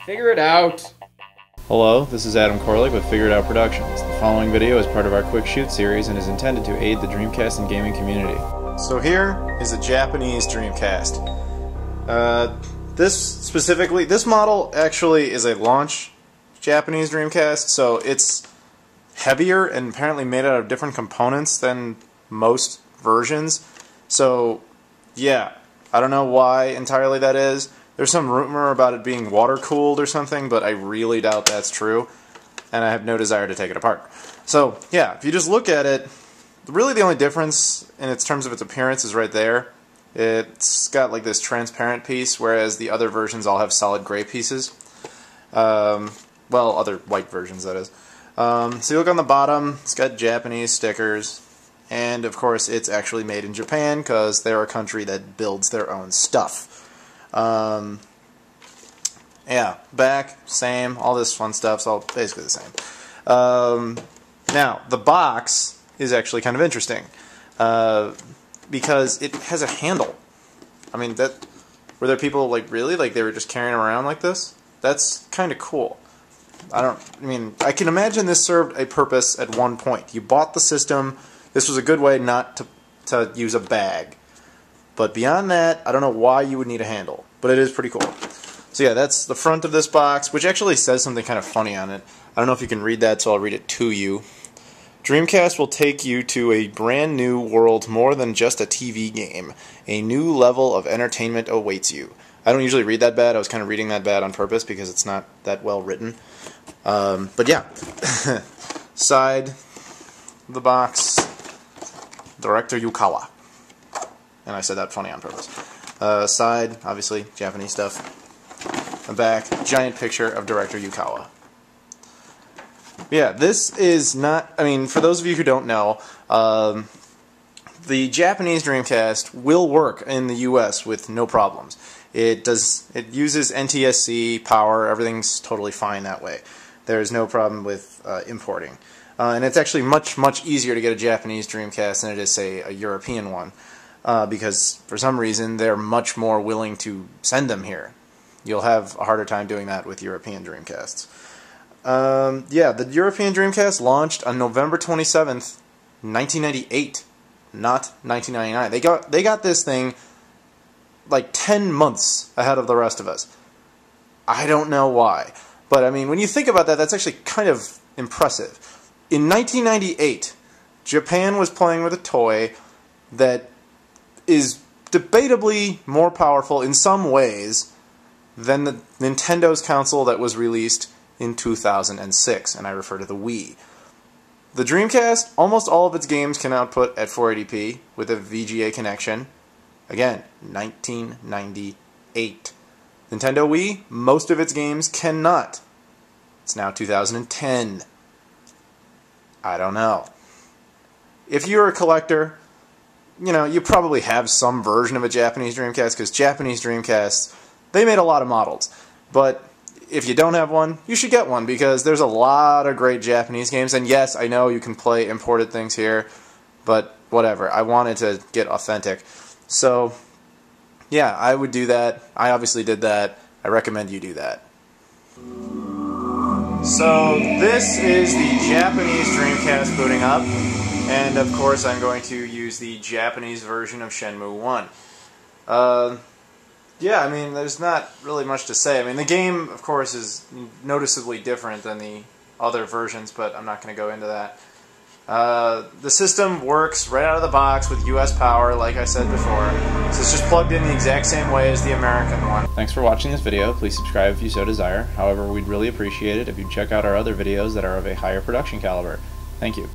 Figure it out! Hello, this is Adam Koralik with Figure It Out Productions. The following video is part of our Quick Shoot series and is intended to aid the Dreamcast and gaming community. So here is a Japanese Dreamcast. This model actually is a launch Japanese Dreamcast, so it's heavier and apparently made out of different components than most versions. So yeah, I don't know why entirely that is. There's some rumor about it being water-cooled or something, but I really doubt that's true, and I have no desire to take it apart. So yeah, if you just look at it, really the only difference in terms of its appearance is right there. It's got like this transparent piece, whereas the other versions all have solid gray pieces. Well, other white versions, that is. So you look on the bottom, it's got Japanese stickers, and of course it's actually made in Japan, because they're a country that builds their own stuff. Yeah, back, same, all this fun stuff's all basically the same. Now, the box is actually kind of interesting, because it has a handle. I mean, were there people, like, really? Like, they were just carrying around like this? That's kind of cool. I can imagine this served a purpose at one point. You bought the system, this was a good way not to use a bag. But beyond that, I don't know why you would need a handle, but it is pretty cool. So yeah, that's the front of this box, which actually says something kind of funny on it. I don't know if you can read that, so I'll read it to you. Dreamcast will take you to a brand new world more than just a TV game. A new level of entertainment awaits you. I don't usually read that bad. I was kind of reading that bad on purpose because it's not that well written. But yeah. Side of the box, Director Yukawa. And I said that funny on purpose. Side, obviously, Japanese stuff. The back, giant picture of Director Yukawa. Yeah, this is not, for those of you who don't know, the Japanese Dreamcast will work in the US with no problems. It uses NTSC power, everything's totally fine that way. There's no problem with importing. And it's actually much easier to get a Japanese Dreamcast than it is, say, a European one. Because for some reason they're much more willing to send them here. You'll have a harder time doing that with European Dreamcasts. Yeah, the European Dreamcast launched on November 27th, 1998, not 1999. They got this thing like 10 months ahead of the rest of us. I don't know why, but when you think about that, that's actually kind of impressive. In 1998, Japan was playing with a toy that is debatably more powerful in some ways than the Nintendo's console that was released in 2006, and I refer to the Wii. The Dreamcast, almost all of its games can output at 480p with a VGA connection. Again, 1998. Nintendo Wii, most of its games cannot. It's now 2010. I don't know. If you're a collector, you probably have some version of a Japanese Dreamcast, because Japanese Dreamcasts, they made a lot of models. But if you don't have one, you should get one, because there's a lot of great Japanese games. And yes, I know you can play imported things here, but whatever. I wanted to get authentic. So, yeah, I would do that. I obviously did that. I recommend you do that. So, this is the Japanese Dreamcast booting up. And, of course, I'm going to use the Japanese version of Shenmue 1. Yeah, there's not really much to say. The game, of course, is noticeably different than the other versions, but I'm not going to go into that. The system works right out of the box with US power, like I said before. So it's just plugged in the exact same way as the American one. Thanks for watching this video. Please subscribe if you so desire. However, we'd really appreciate it if you'd check out our other videos that are of a higher production caliber. Thank you.